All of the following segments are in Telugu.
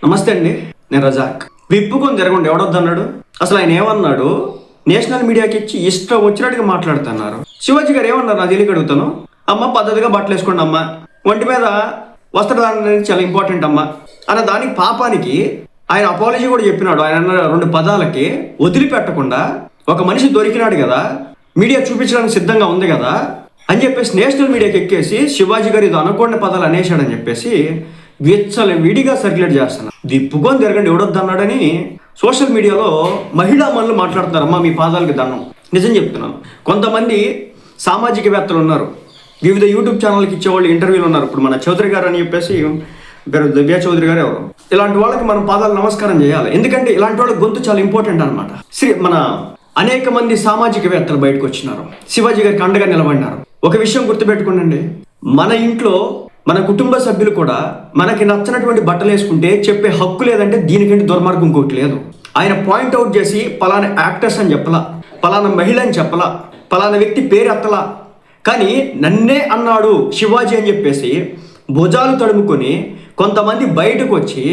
నమస్తే అండి, నేను రజాక్. విప్పుకొని తిరగండి ఎవడొద్దన్నాడు? అసలు ఆయన ఏమన్నాడు? నేషనల్ మీడియాకి ఇచ్చి ఇష్టం వచ్చినట్టుగా మాట్లాడుతున్నారు. శివాజీ గారు ఏమన్నారు నాకు తెలియక అడుగుతాను. అమ్మ పద్ధతిగా బట్టలు వేసుకోండి అమ్మ, ఒంటి మీద వస్త్రధారణ అనేది చాలా ఇంపార్టెంట్ అమ్మ అన్న దానికి పాపానికి ఆయన అపాలజీ కూడా చెప్పినాడు. ఆయన అన్న 2 పదాలకి వదిలిపెట్టకుండా ఒక మనిషి దొరికినాడు కదా, మీడియా చూపించడానికి సిద్ధంగా ఉంది కదా అని చెప్పేసి నేషనల్ మీడియాకి ఎక్కేసి శివాజీ గారు ఇది అనకూడని పదాలు అనేసాడని చెప్పేసి విడిగా సర్క్యులేట్ చేస్తున్నారు. విప్పుకొని తిరగండి ఎవడొద్దన్నాడని సోషల్ మీడియాలో మహిళా మనులు మాట్లాడుతున్నారు. అమ్మ మీ పాదాలకి దండం. నిజం చెప్తున్నాను, కొంతమంది సామాజికవేత్తలు ఉన్నారు, వివిధ యూట్యూబ్ ఛానల్కి ఇచ్చేవాళ్ళు ఇంటర్వ్యూలు ఉన్నారు. ఇప్పుడు మన చౌదరి గారు అని చెప్పేసి దివ్యా చౌదరి గారు ఎవరు, ఇలాంటి వాళ్ళకి మనం పాదాలు నమస్కారం చేయాలి. ఎందుకంటే ఇలాంటి వాళ్ళకి గొంతు చాలా ఇంపార్టెంట్ అనమాట. మన అనేక మంది సామాజికవేత్తలు బయటకు వచ్చినారు, శివాజీ గారికి అండగా నిలబడినారు. ఒక విషయం గుర్తుపెట్టుకోండి, మన ఇంట్లో మన కుటుంబ సభ్యులు కూడా మనకి నచ్చినటువంటి బట్టలు వేసుకుంటే చెప్పే హక్కు లేదంటే దీనికంటే దుర్మార్గం ఇంకోటి లేదు. ఆయన పాయింట్అవుట్ చేసి పలానా యాక్టర్స్ అని చెప్పలా, పలానా మహిళ అని చెప్పలా, పలానా వ్యక్తి పేరు ఎత్తలా, కానీ నన్నే అన్నాడు శివాజీ అని చెప్పేసి భుజాలు తడుముకొని కొంతమంది బయటకు వచ్చి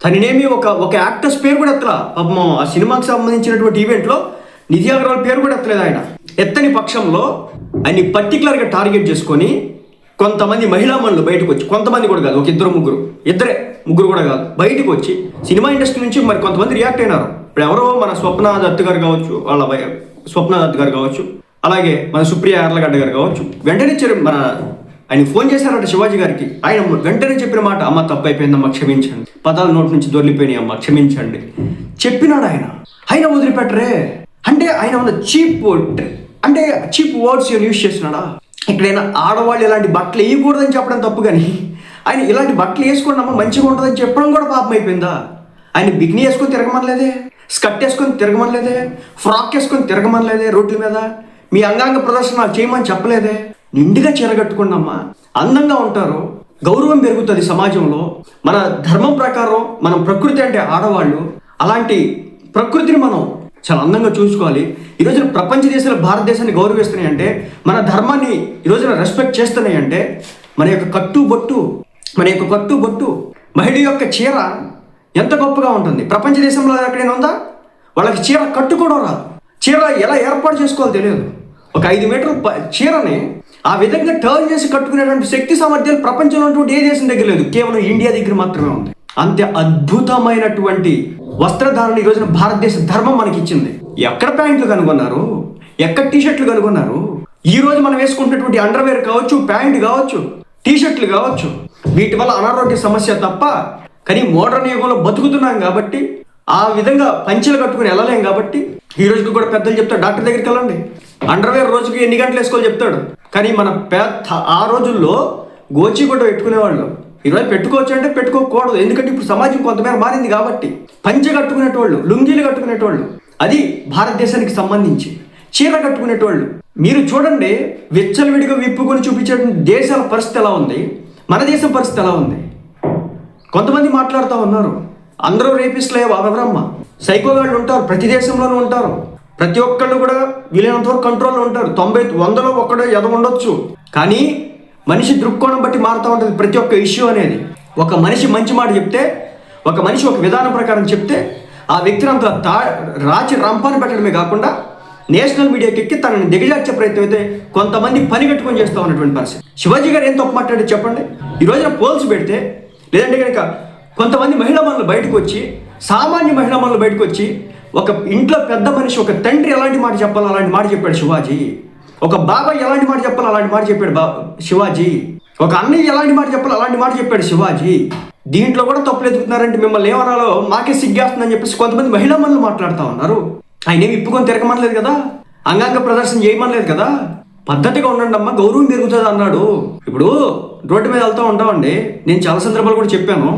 తననేమి ఒక యాక్టర్స్ పేరు కూడా ఎత్తలా. పాపం ఆ సినిమాకి సంబంధించినటువంటి ఈవెంట్లో నిధి అగర్వాల్ పేరు కూడా ఎత్తలేదు. ఆయన ఎత్తని పక్షంలో ఆయన్ని పర్టికులర్గా టార్గెట్ చేసుకొని కొంతమంది మహిళా మనులు బయటకు వచ్చి, కొంతమంది కూడా కాదు, ఒక ఇద్దరే ముగ్గురు కూడా కాదు, బయటకు వచ్చి సినిమా ఇండస్ట్రీ నుంచి మరి కొంతమంది రియాక్ట్ అయినారు. ఇప్పుడు ఎవరో మన స్వప్న దత్ గారు కావచ్చు, స్వప్న దత్ గారు కావచ్చు, అలాగే మన సుప్రియ యార్లగడ్డ గారు కావచ్చు, వెంటనే మన ఆయన ఫోన్ చేశారట శివాజీ గారికి. ఆయన వెంటనే చెప్పిన మాట, అమ్మ తప్పు అయిపోయిందమ్మా క్షమించండి, పదాల నోటి నుంచి దొరికిపోయినాయి అమ్మ క్షమించండి చెప్పినాడు. ఆయన వదిలిపెట్టరే అంటే ఆయన ఉన్న చీప్ వర్డ్స్ యూజ్ చేస్తున్నాడా? ఎక్కడైనా ఆడవాళ్ళు ఇలాంటి బట్టలు వేయకూడదని చెప్పడం తప్పు, కానీ ఆయన ఇలాంటి బట్టలు వేసుకోండి అమ్మ మంచిగా ఉంటుందని చెప్పడం కూడా పాపం అయిపోయిందా? ఆయన బిగ్నీ వేసుకొని తిరగమనలేదే, స్కర్ట్ వేసుకొని తిరగమనలేదే, ఫ్రాక్ వేసుకొని తిరగమనలేదే, రోడ్ల మీద మీ అంగాంగ ప్రదర్శన చేయమని చెప్పలేదే. నిండుగా చీరగట్టుకోండి అమ్మా, అందంగా ఉంటారు, గౌరవం పెరుగుతుంది సమాజంలో. మన ధర్మం ప్రకారం మనం ప్రకృతి అంటే ఆడవాళ్ళు, అలాంటి ప్రకృతిని మనం చాలా అందంగా చూసుకోవాలి. ఈరోజున ప్రపంచ దేశాలు భారతదేశాన్ని గౌరవిస్తున్నాయి అంటే, మన ధర్మాన్ని ఈరోజున రెస్పెక్ట్ చేస్తున్నాయి అంటే, మన యొక్క కట్టుబొట్టు మహిళ యొక్క చీర ఎంత గొప్పగా ఉంటుంది. ప్రపంచ దేశంలో ఎక్కడైనా ఉందా? వాళ్ళకి చీర కట్టుకోవడం రాదు, చీర ఎలా ఏర్పాటు చేసుకోవాలో తెలియదు. ఒక 5 మీటర్ల చీరని ఆ విధంగా టర్న్ చేసి కట్టుకునేటువంటి శక్తి సామర్థ్యాలు ప్రపంచంలో ఉన్నటువంటి ఏ దేశం దగ్గర లేదు, కేవలం ఇండియా దగ్గర మాత్రమే ఉంది. అంతే అద్భుతమైనటువంటి వస్త్రధారణ ఈ రోజున భారతదేశ ధర్మం మనకి ఇచ్చింది. ఎక్కడ ప్యాంట్లు కనుగొన్నారు, ఎక్కడ టీషర్ట్లు కనుగొన్నారు? ఈ రోజు మనం వేసుకుంటున్నటువంటి అండర్వేర్ కావచ్చు, ప్యాంట్ కావచ్చు, టీషర్ట్లు కావచ్చు, వీటి వల్ల అనారోగ్య సమస్య తప్ప, కానీ మోడర్న్ యుగంలో బతుకుతున్నాం కాబట్టి, ఆ విధంగా పంచెలు కట్టుకుని వెళ్ళలేం కాబట్టి ఈ రోజుకి కూడా పెద్దలు చెప్తాడు, డాక్టర్ దగ్గరికి వెళ్ళండి, అండర్వేర్ రోజుకి ఎన్ని గంటలు వేసుకోవాలి చెప్తాడు. కానీ మన ఆ రోజుల్లో గోచిగుడ్డ పెట్టుకునేవాళ్ళు, ఈరోజు పెట్టుకోవచ్చు అంటే పెట్టుకోకూడదు. ఎందుకంటే ఇప్పుడు సమాజం కొంతమేర మారింది కాబట్టి పంచె కట్టుకునేటోళ్ళు, లుంగీలు కట్టుకునేటోళ్ళు, అది భారతదేశానికి సంబంధించి చీర కట్టుకునేటోళ్ళు. మీరు చూడండి, విచ్చలవిడిగా విప్పుకొని చూపించే దేశాల పరిస్థితి ఎలా ఉంది, మన దేశం పరిస్థితి ఎలా ఉంది. కొంతమంది మాట్లాడుతూ ఉన్నారు, అందరూ రేపిస్టులే ఎవరమ్మ, సైకోగాళ్ళు ఉంటారు, ప్రతి దేశంలోనూ ఉంటారు, ప్రతి ఒక్కళ్ళు కూడా వీలైనంత వరకు కంట్రోల్లో ఉంటారు. 100లో ఒక్కడో ఎద ఉండొచ్చు, కానీ మనిషి దృక్కోణం బట్టి మారుతూ ఉంటుంది ప్రతి ఒక్క ఇష్యూ అనేది. ఒక మనిషి మంచి మాట చెప్తే, ఒక మనిషి ఒక విధానం ప్రకారం చెప్తే, ఆ వ్యక్తిని అంత రాచి రంపాన్ని పెట్టడమే కాకుండా నేషనల్ మీడియాకి ఎక్కి తనని దిగజార్చే ప్రయత్నం అయితే కొంతమంది పని కట్టుకొని చేస్తూ ఉన్నటువంటి పరిస్థితి. శివాజీ గారు ఏం తప్పు మాట్లాడి చెప్పండి? ఈ రోజున పోల్స్ పెడితే, లేదంటే కనుక కొంతమంది మహిళా మనులు బయటకు వచ్చి, సామాన్య మహిళా మనులు బయటకు వచ్చి, ఒక ఇంట్లో పెద్ద మనిషి, ఒక తండ్రి ఎలాంటి మాట చెప్పాలో అలాంటి మాట చెప్పాడు శివాజీ. ఒక బాబాయ్ ఎలాంటి మాట చెప్పాలో అలాంటి మాట చెప్పాడు శివాజీ. ఒక అన్నయ్య ఎలాంటి మాట చెప్పాలో అలాంటి మాట చెప్పాడు శివాజీ. దీంట్లో కూడా తప్పులు ఎదుగుతున్నారంటే మిమ్మల్ని ఏమనాలో మాకే సిగ్గేస్తుందని చెప్పేసి కొంతమంది మహిళా మనులు మాట్లాడుతూ ఉన్నారు. ఆయన ఏమి ఇప్పుకొని తిరగమనలేదు కదా, అంగాంగ ప్రదర్శన చేయమనలేదు కదా, పద్ధతిగా ఉండండి అమ్మ గౌరవం పెరుగుతుంది అన్నాడు. ఇప్పుడు రోడ్డు మీద వెళ్తూ ఉంటామండి, నేను చాలా సందర్భాలు కూడా చెప్పాను,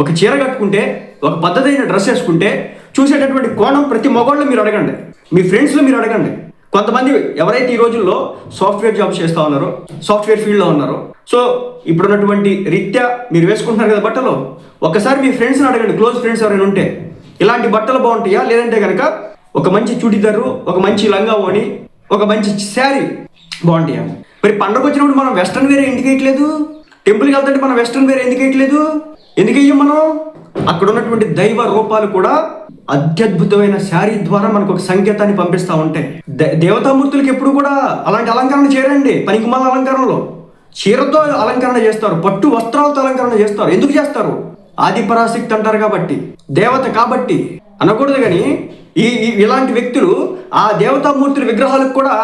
ఒక చీర కట్టుకుంటే, ఒక పద్ధతి అయిన డ్రెస్ వేసుకుంటే చూసేటటువంటి కోణం ప్రతి మగవాళ్ళు మీరు అడగండి, మీ ఫ్రెండ్స్లో మీరు అడగండి. కొంతమంది ఎవరైతే ఈ రోజుల్లో సాఫ్ట్వేర్ జాబ్స్ చేస్తూ ఉన్నారో, సాఫ్ట్వేర్ ఫీల్డ్లో ఉన్నారో, సో ఇప్పుడున్నటువంటి రీత్యా మీరు వేసుకుంటున్నారు కదా బట్టలు, ఒకసారి మీ ఫ్రెండ్స్ని అడగండి, క్లోజ్ ఫ్రెండ్స్ ఎవరైనా ఉంటే, ఇలాంటి బట్టలు బాగుంటాయా, లేదంటే కనుక ఒక మంచి చుడిదారు, ఒక మంచి లంగా ఓని, ఒక మంచి శారీ బాగుంటాయా? మరి పండుగ వచ్చినప్పుడు మనం వెస్ట్రన్ వేర్ ఎందుకు వేయట్లేదు? టెంపుల్కి వెళ్తుంటే మనం వెస్ట్రన్ వేర్ ఎందుకు వేయట్లేదు? ఎందుకు వెయ్యం మనం? అక్కడ ఉన్నటువంటి దైవ రూపాలు కూడా అత్యద్భుతమైన శారీ ద్వారా మనకు ఒక సంకేతాన్ని పంపిస్తూ ఉంటాయి. దేవతామూర్తులకి ఎప్పుడు కూడా అలాంటి అలంకరణ చేయరండి. పనికిమాల అలంకరణలో చీరతో అలంకరణ చేస్తారు, పట్టు వస్త్రాలతో అలంకరణ చేస్తారు. ఎందుకు చేస్తారు? ఆది పరాశక్తి అంటారు కాబట్టి, దేవత కాబట్టి అనకూడదు. కానీ ఇలాంటి వ్యక్తులు ఆ దేవతామూర్తుల విగ్రహాలకు కూడా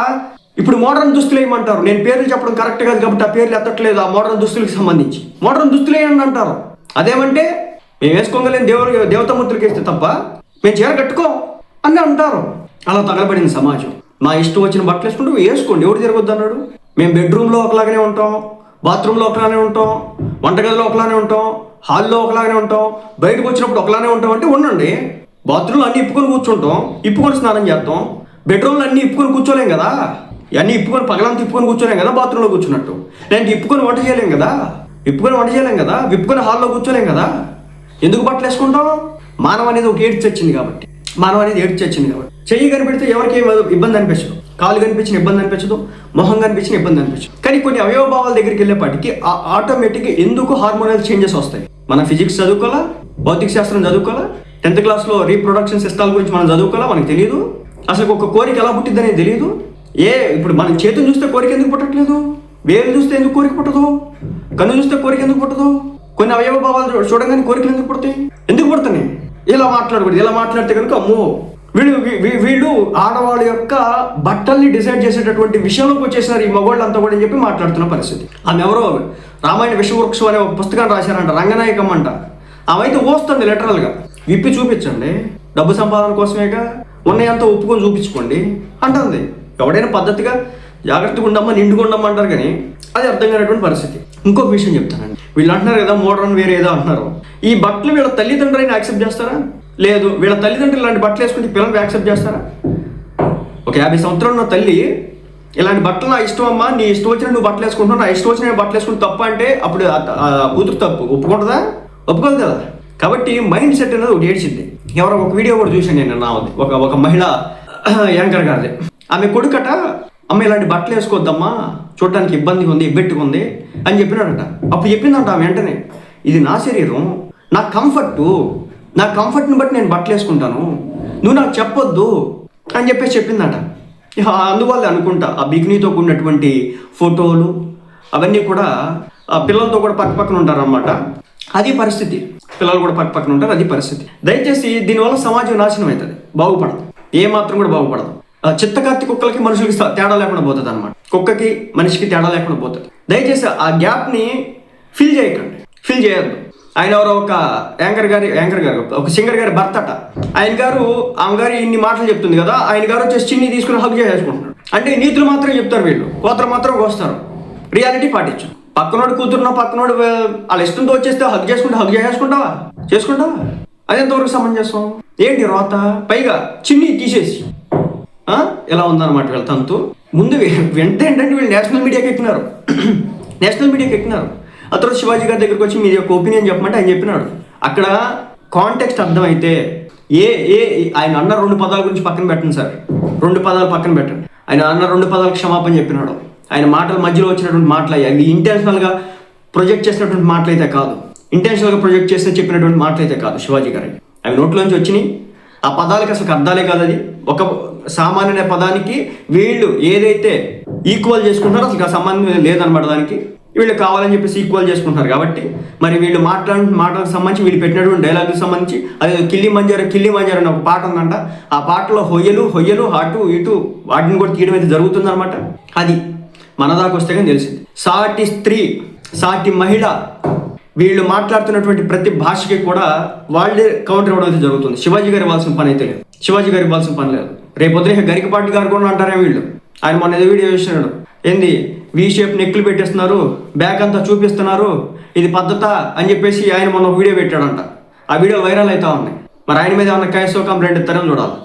ఇప్పుడు మోడర్న్ దుస్తులు వేయమంటారు. నేను పేర్లు చెప్పడం కరెక్ట్ కాదు కాబట్టి ఆ పేర్లు ఎత్తట్లేదు. ఆ మోడర్న్ దుస్తులకు సంబంధించి మోడర్న్ దుస్తులు వేయండి అంటారు. అదేమంటే మేము వేసుకోగలేని దేవతామూర్తులకి వేస్తే తప్ప మేము చీర కట్టుకో అని అంటారు. అలా తగలబడింది సమాజం. మా ఇష్టం వచ్చిన బట్టలు వేసుకుంటూ వేసుకోండి, ఎవరు తిరగొద్దు అన్నాడు? మేము బెడ్రూమ్లో ఒకలాగానే ఉంటాం, బాత్రూంలో ఒకలానే ఉంటాం, వంటగదిలో ఒకలానే ఉంటాం, హాల్లో ఒకలాగానే ఉంటాం, బయటకు వచ్చినప్పుడు ఒకలానే ఉంటాం అంటే ఉండండి. బాత్రూంలో అన్ని ఇప్పుకొని కూర్చుంటాం, ఇప్పుకొని స్నానం చేస్తాం. బెడ్రూమ్లో అన్ని ఇప్పుకొని కూర్చోలేం కదా, అన్నీ ఇప్పుకొని పగలంతా ఇప్పుకొని కూర్చోలేం కదా బాత్రూంలో కూర్చున్నట్టు. లేదంటే ఇప్పుకొని వంట చేయలేం కదా, విప్పుకొని హాల్లో కూర్చోలేం కదా. ఎందుకు బట్టలు వేసుకుంటాం? మానవ అనేది ఒక ఏడ్చి వచ్చింది కాబట్టి, చెయ్యి కనిపెడితే ఎవరికి ఇబ్బంది అనిపించదు, కాలు కనిపించిన ఇబ్బంది అనిపించదు, మొహం కనిపించిన ఇబ్బంది అనిపించదు. కానీ కొన్ని అవయవభావాల దగ్గరికి వెళ్ళేపాటికి ఆటోమేటిక్గా ఎందుకు హార్మోనల్ చేంజెస్ వస్తాయి. మన ఫిజిక్స్ చదువుకోవాలా, భౌతిక శాస్త్రం చదువుకోవాలా, 10th క్లాస్లో రీప్రొడక్షన్ సిస్టాల గురించి మనం చదువుకోవాలా, మనకు తెలియదు. అసలు ఒక కోరిక ఎలా పుట్టిద్ది అనేది తెలియదు. ఇప్పుడు మనం చేతులు చూస్తే కోరిక ఎందుకు పుట్టట్లేదు? వేలు చూస్తే ఎందుకు కోరిక పుట్టదు? కన్ను చూస్తే కోరిక ఎందుకు పుట్టదు? కొన్ని అవయవ భావాలు చూడగానే కోరికలు ఎందుకు పుడతాయి? ఎందుకు పుడతాయి? ఇలా మాట్లాడకూడదు. ఇలా మాట్లాడితే కనుక అమ్మో వీళ్ళు ఆడవాళ్ళ యొక్క బట్టల్ని డిసైడ్ చేసేటటువంటి విషయంలోకి వచ్చేసినారు ఈ మగవాళ్ళంతా కూడా అని చెప్పి మాట్లాడుతున్న పరిస్థితి. ఆమె ఎవరో రామాయణ విషవృక్షం అనే ఒక పుస్తకాన్ని రాశారంట, రంగనాయకం అంట. ఆమె అయితే వస్తుంది లిటరల్గా, విప్పి చూపించండి, డబ్బు సంపాదన కోసమేగా, ఉన్నాయంతా ఒప్పుకొని చూపించుకోండి అంటుంది. ఎవడైనా పద్ధతిగా జాగ్రత్తగా ఉండమ్మా, నిండుగా ఉండమ్మా అంటారు, కానీ అది అర్థం కానటువంటి పరిస్థితి. ఇంకొక విషయం చెప్తానండి, వీళ్ళు అంటున్నారు కదా మోడర్న్ వేరే ఏదో అంటున్నారు. ఈ బట్టలు వీళ్ళ తల్లిదండ్రులైనా యాక్సెప్ట్ చేస్తారా? లేదు. వీళ్ళ తల్లిదండ్రులు ఇలాంటి బట్టలు వేసుకుంటే పిల్లలు యాక్సెప్ట్ చేస్తారా? ఒక 50 సంవత్సరాలు ఉన్న తల్లి ఇలాంటి బట్టలు నా ఇష్టం అమ్మా, నీ ఇష్టం వచ్చిన నువ్వు బట్టలు వేసుకుంటున్నావు, నా ఇష్టం వచ్చిన బట్టలు వేసుకుంటే తప్ప అంటే అప్పుడు కూతురు తప్పు ఒప్పుకుంటుందా? ఒప్పుకోదు కదా. కాబట్టి మైండ్ సెట్ అనేది ఒకటి ఏడ్చింది. ఎవరో ఒక వీడియో కూడా చూసాను నేను, నా ఒక మహిళ యాంకర్ గారిది. ఆమె కొడుకట, అమ్మ ఇలాంటి బట్టలు వేసుకోవద్దమ్మా, చూడటానికి ఇబ్బందిగా ఉంది, ఇబ్బెట్టుగా ఉంది అని చెప్పినాడట. అప్పుడు చెప్పిందంట ఆమె వెంటనే, ఇది నా శరీరం, నా కంఫర్ట్ని బట్టి నేను బట్టలు వేసుకుంటాను, నువ్వు నాకు చెప్పొద్దు అని చెప్పేసి చెప్పిందట. అందువల్ల అనుకుంటా ఆ బికినీతో కూడినటువంటి ఫోటోలు అవన్నీ కూడా పిల్లలతో కూడా పక్కన ఉంటారు అన్నమాట. అది పరిస్థితి. పిల్లలు కూడా పక్కన ఉంటారు, అది పరిస్థితి. దయచేసి దీనివల్ల సమాజం నాశనం అవుతుంది, బాగుపడదు, ఏమాత్రం కూడా బాగుపడదు. చిత్తకార్తి కుక్కలకి మనుషులకి తేడా లేకుండా పోతుంది అనమాట. కుక్కకి మనిషికి తేడా లేకుండా పోతుంది. దయచేసి ఆ గ్యాప్ని ఫిల్ చేయొద్దు. ఆయన ఎవరో ఒక యాంకర్ గారు ఒక సింగర్ గారి భర్త అట. ఆమె గారు ఇన్ని మాటలు చెప్తుంది కదా, ఆయన గారు వచ్చేసి చిన్ని తీసుకుని హగ్ చేసుకుంటున్నాడు. అంటే నీతులు మాత్రం చెప్తారు వీళ్ళు, కోతలు మాత్రం కోస్తారు, రియాలిటీ పాటించు. పక్కనోడు కూతురున్నా పక్కనోడు వాళ్ళ ఇష్టంతో వచ్చేస్తే హగ్ చేసుకుంటావా? అదెంతవరకు సమంజసం? ఏంటి రోత? పైగా చిన్ని తీసేసి ఎలా ఉందన్నమాట వీళ్ళ తంతు. ముందు ఏంటంటే వీళ్ళు నేషనల్ మీడియాకి ఎక్కినారు. ఆ తర్వాత శివాజీ గారి దగ్గరికి వచ్చి మీ యొక్క ఒపీనియన్ చెప్పమంటే ఆయన చెప్పినాడు. అక్కడ కాంటెక్స్ట్ అర్థమైతే ఆయన అన్న 2 పదాల గురించి పక్కన పెట్టండి సార్, 2 పదాలు పక్కన పెట్టండి. ఆయన అన్న 2 పదాలకు క్షమాపణ చెప్పినాడు. ఆయన మాటల మధ్యలో వచ్చినటువంటి మాటలు అవి ఇంటెన్షనల్గా ప్రొజెక్ట్ చేసినటువంటి మాటలు అయితే కాదు, చెప్పినటువంటి మాటలు అయితే కాదు శివాజీ గారికి. అవి నోట్లోంచి వచ్చినాయి. ఆ పదాలకి అసలు అర్థాలే కాదు. అది ఒక సామాన్య పదానికి వీళ్ళు ఏదైతే ఈక్వల్ చేసుకుంటారో అసలు ఆ సంబంధం లేదనమాట. దానికి వీళ్ళు కావాలని చెప్పేసి ఈక్వల్ చేసుకుంటారు. కాబట్టి మరి వీళ్ళు మాటలకు సంబంధించి వీళ్ళు పెట్టినటువంటి డైలాగులకు సంబంధించి అదే కిల్లి మంజారు అనే ఒక పాట ఉందంట. ఆ పాటలో హొయ్యలు అటు ఇటు వాటిని కూడా తీయడం అయితే జరుగుతుందన్నమాట. అది మన దాకా వస్తే కానీ తెలిసింది. సాటి స్త్రీ, సాటి మహిళ, వీళ్ళు మాట్లాడుతున్నటువంటి ప్రతి భాషకి కూడా వాళ్ళే కౌంటర్ ఇవ్వడం అయితే జరుగుతుంది. శివాజీ గారు ఇవ్వాల్సిన పని అయితే లేదు, రేపొద్దున గరికపాటి గారు కూడా అంటారే వీళ్ళు. ఆయన మొన్న ఏదో వీడియో చేసినాడు, ఏంది వి షేప్ నెక్లు పెట్టేస్తున్నారు, బ్యాక్ అంతా చూపిస్తున్నారు, ఇది పద్ధత అని చెప్పేసి ఆయన మొన్న వీడియో పెట్టాడంట. ఆ వీడియో వైరల్ అవుతా ఉన్నాయి. మరి ఆయన మీద ఏమన్నా కేసు కంప్లైంట్ ఇస్తారని చూడాలి.